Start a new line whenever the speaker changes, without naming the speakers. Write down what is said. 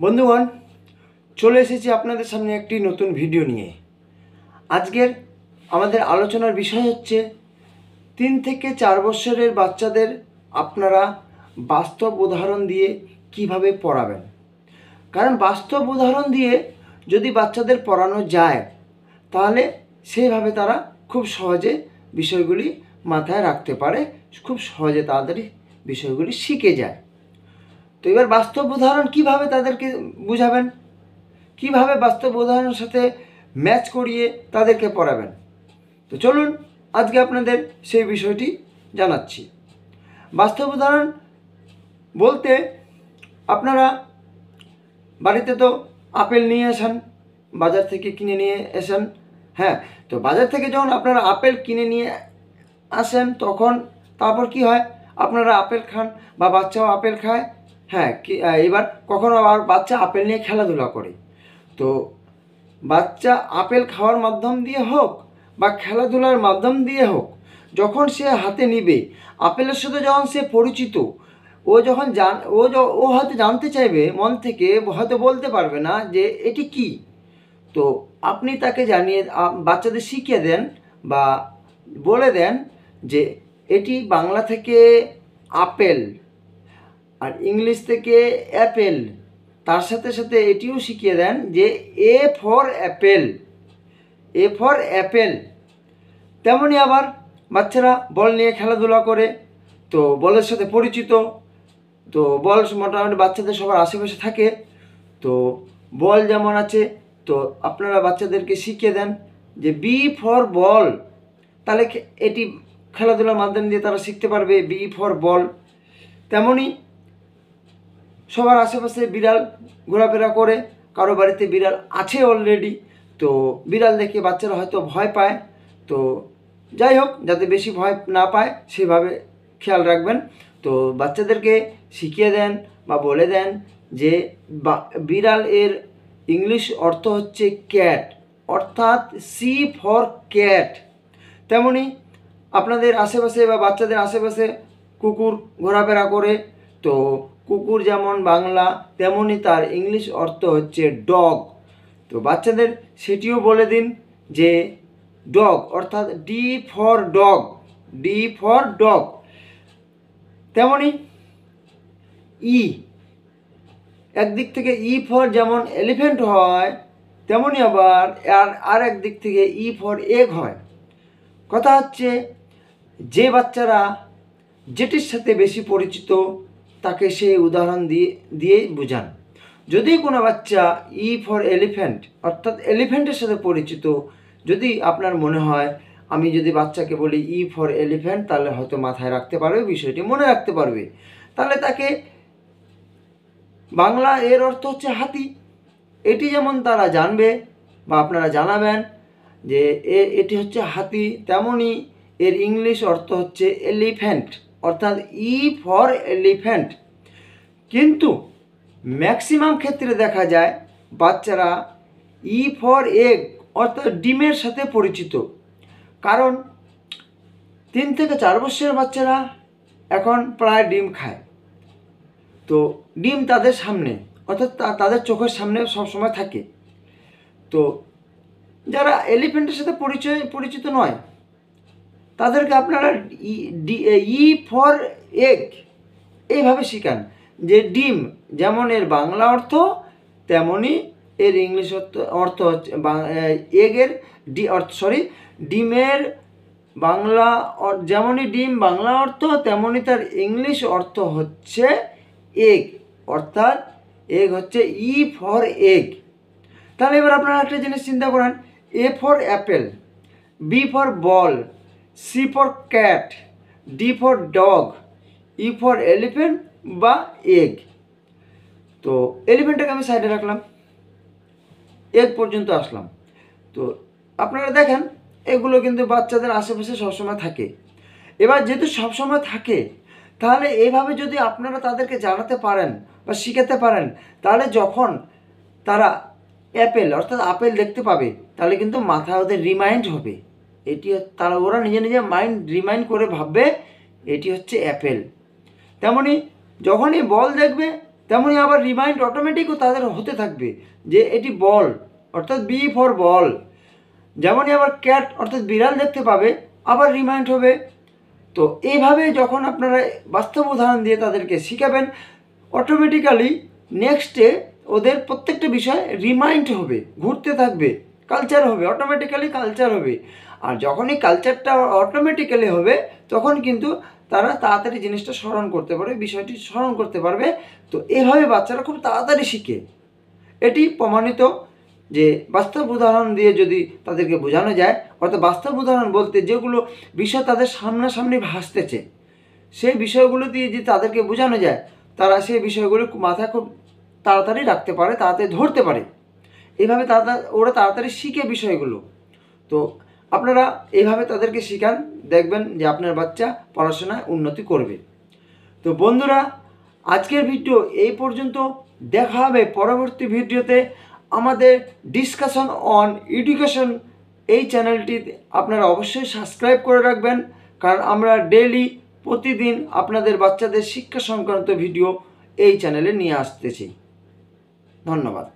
বন্ধুগণ, চলে এসেছি আপনাদের সামনে একটি নতুন ভিডিও নিয়ে। আজকের আমাদের আলোচনার বিষয় হচ্ছে 3 থেকে 4 বছরের বাচ্চাদের আপনারা বাস্তব উদাহরণ দিয়ে কিভাবে পড়াবেন। কারণ বাস্তব উদাহরণ দিয়ে যদি বাচ্চাদের পড়ানো যায় তাহলে সেইভাবে তারা খুব সহজে বিষয়গুলি মাথায় রাখতে পারে, খুব সহজে তাড়াতাড়ি বিষয়গুলি শিখে যায়। তো এবার বাস্তব উদাহরণ কিভাবে তাদেরকে বুঝাবেন, কিভাবে বাস্তব উদাহরণের সাথে ম্যাচ করিয়ে তাদেরকে পড়াবেন। তো চলুন আজকে আপনাদের সেই বিষয়টি জানাচ্ছি। বাস্তব উদাহরণ বলতে আপনারা বাড়িতে তো আপেল নিয়ে আসেন, বাজার থেকে কিনে নিয়ে আসেন। হ্যাঁ, তো বাজার থেকে যখন আপনারা আপেল কিনে নিয়ে আসেন তখন তারপর কি হয়, আপনারা আপেল খান বা বাচ্চাও আপেল খায়। হ্যাঁ, এবার কখনো আবার বাচ্চা আপেল নিয়ে খেলাধুলা করে। তো বাচ্চা আপেল খাওয়ার মাধ্যম দিয়ে হোক বা খেলাধুলার মাধ্যম দিয়ে হোক, যখন সে হাতে নিবে আপেলের সাথে, যখন সে পরিচিত, ও যখন ও হয়তো জানতে চাইবে মন থেকে, হয়তো বলতে পারবে না যে এটি কি। তো আপনি তাকে জানিয়ে বাচ্চাদের শিখিয়ে দেন বা বলে দেন যে এটি বাংলা থেকে আপেল আর ইংলিশ থেকে অ্যাপেল। তার সাথে সাথে এটিও শিখিয়ে দেন যে এ for Apple, A for Apple. তেমনই আবার বাচ্চারা বল নিয়ে খেলাধুলা করে, তো বলের সাথে পরিচিত। তো বল মোটামুটি বাচ্চাদের সবার আশেপাশে থাকে। তো বল যেমন আছে, তো আপনারা বাচ্চাদেরকে শিখিয়ে দেন যে বি ফর বল। তাহলে এটি খেলাধুলার মাধ্যম দিয়ে তারা শিখতে পারবে বি ফর বল। তেমনই সবার আশেপাশে বিড়াল ঘোরাফেরা করে, কারো বাড়িতে বিড়াল আছে অলরেডি, তো বিড়াল দেখে বাচ্চারা হয়তো ভয় পায়। তো যাই হোক, যাতে বেশি ভয় না পায় সেভাবে খেয়াল রাখবেন। তো বাচ্চাদেরকে শিখিয়ে দেন বা বলে দেন যে বিড়াল এর ইংলিশ অর্থ হচ্ছে ক্যাট, অর্থাৎ সি ফর ক্যাট। তেমনি আপনাদের আশেপাশে বা বাচ্চাদের আশেপাশে কুকুর ঘোরাফেরা করে, তো কুকুর যেমন বাংলা তেমনি তার ইংলিশ অর্থ হচ্ছে ডগ। তো বাচ্চাদের সেটিও বলে দিন যে ডগ অর্থাৎ D for dog, D for dog. তেমনি ই, একদিক থেকে ই ফর যেমন এলিফ্যান্ট হয়, তেমনি আবার আর একদিক থেকে ই ফর এগ হয়। কথা হচ্ছে যে বাচ্চারা যেটির সাথে বেশি পরিচিত তাকে সেই উদাহরণ দিয়ে বোঝান। যদি কোনো বাচ্চা ই ফর এলিফ্যান্ট অর্থাৎ এলিফ্যান্টের সাথে পরিচিত, যদি আপনার মনে হয় আমি যদি বাচ্চাকে বলি ই ফর এলিফ্যান্ট, তাহলে হয়তো মাথায় রাখতে পারবে, বিষয়টি মনে রাখতে পারবে, তাহলে তাকে বাংলা এর অর্থ হচ্ছে হাতি, এটি যেমন তারা জানবে বা আপনারা জানাবেন যে এটি হচ্ছে হাতি, তেমনি এর ইংলিশ অর্থ হচ্ছে এলিফ্যান্ট, অর্থাৎ ই ফর এলিফ্যান্ট। কিন্তু ম্যাক্সিমাম ক্ষেত্রে দেখা যায় বাচ্চারা ই ফর এগ অর্থাৎ ডিমের সাথে পরিচিত। কারণ 3 থেকে 4 বছরের বাচ্চারা এখন প্রায় ডিম খায়। তো ডিম তাদের সামনে অর্থাৎ তাদের চোখের সামনে সবসময় থাকে। তো যারা এলিফ্যান্টের সাথে পরিচিত নয় তাদেরকে আপনারা ই ফর এগ এইভাবে শেখান যে ডিম যেমন এর বাংলা অর্থ তেমনি এর ইংলিশ অর্থ হচ্ছে এগের ডিমের বাংলা যেমনই ডিম বাংলা অর্থ তেমনি তার ইংলিশ অর্থ হচ্ছে এগ, অর্থাৎ এগ হচ্ছে ই ফর এগ। তাহলে এবার আপনারা একটা জিনিস চিন্তা করেন, A for apple, B for ball, C for cat, D for dog, E for elephant বা এগ। তো এলিফ্যান্টটাকে আমি সাইডে রাখলাম, এগ পর্যন্ত আসলাম। তো আপনারা দেখেন এগুলো কিন্তু বাচ্চাদের আশেপাশে সবসময় থাকে। এবার যেহেতু সবসময় থাকে, তাহলে এইভাবে যদি আপনারা তাদেরকে জানাতে পারেন বা শিখাতে পারেন, তাহলে যখন তারা অ্যাপেল অর্থাৎ আপেল দেখতে পাবে তাহলে কিন্তু মাথায় ওদের রিমাইন্ড হবে, এটি তারা ওরা নিজে নিজে রিমাইন্ড করে ভাববে এটি হচ্ছে অ্যাপেল। তেমনি যখনই বল দেখবে তেমনই আবার রিমাইন্ড অটোমেটিকও তাদের হতে থাকবে যে এটি বল, অর্থাৎ বি ফর বল। যেমনই আবার ক্যাট অর্থাৎ বিড়াল দেখতে পাবে, আবার রিমাইন্ড হবে। তো এইভাবে যখন আপনারা বাস্তব উদাহরণ দিয়ে তাদেরকে শেখাবেন, অটোমেটিক্যালি নেক্সটে ওদের প্রত্যেকটা বিষয় রিমাইন্ড হবে, ঘুরতে থাকবে, কালচার হবে, অটোমেটিক্যালি কালচার হবে। আর যখনই কালচারটা অটোমেটিক্যালি হবে তখন কিন্তু তারা তাড়াতাড়ি জিনিসটা স্মরণ করতে পারবে, বিষয়টি স্মরণ করতে পারবে। তো এভাবে বাচ্চারা খুব তাড়াতাড়ি শিখে। এটি প্রমাণিত যে বাস্তব উদাহরণ দিয়ে যদি তাদেরকে বোঝানো যায়, অর্থাৎ বাস্তব উদাহরণ বলতে যেগুলো বিষয় তাদের সামনাসামনি ভাসতেছে, সেই বিষয়গুলো দিয়ে যদি তাদেরকে বোঝানো যায়, তারা সেই বিষয়গুলো মাথায় খুব তাড়াতাড়ি রাখতে পারে, তাড়াতাড়ি ধরতে পারে। এইভাবে ওরা তাড়াতাড়ি শিখে বিষয়গুলো। তো আপনারা এইভাবে তাদেরকে শেখান, দেখবেন যে আপনার বাচ্চা পড়াশোনায় উন্নতি করবে। তো বন্ধুরা, আজকের ভিডিও এই পর্যন্ত। দেখা হবে পরবর্তী ভিডিওতে। আমাদের ডিসকাশন অন এডুকেশন এই চ্যানেলটি আপনারা অবশ্যই সাবস্ক্রাইব করে রাখবেন, কারণ আমরা ডেইলি প্রতিদিন আপনাদের বাচ্চাদের শিক্ষা সংক্রান্ত ভিডিও এই চ্যানেলে নিয়ে আসতেছি। ধন্যবাদ।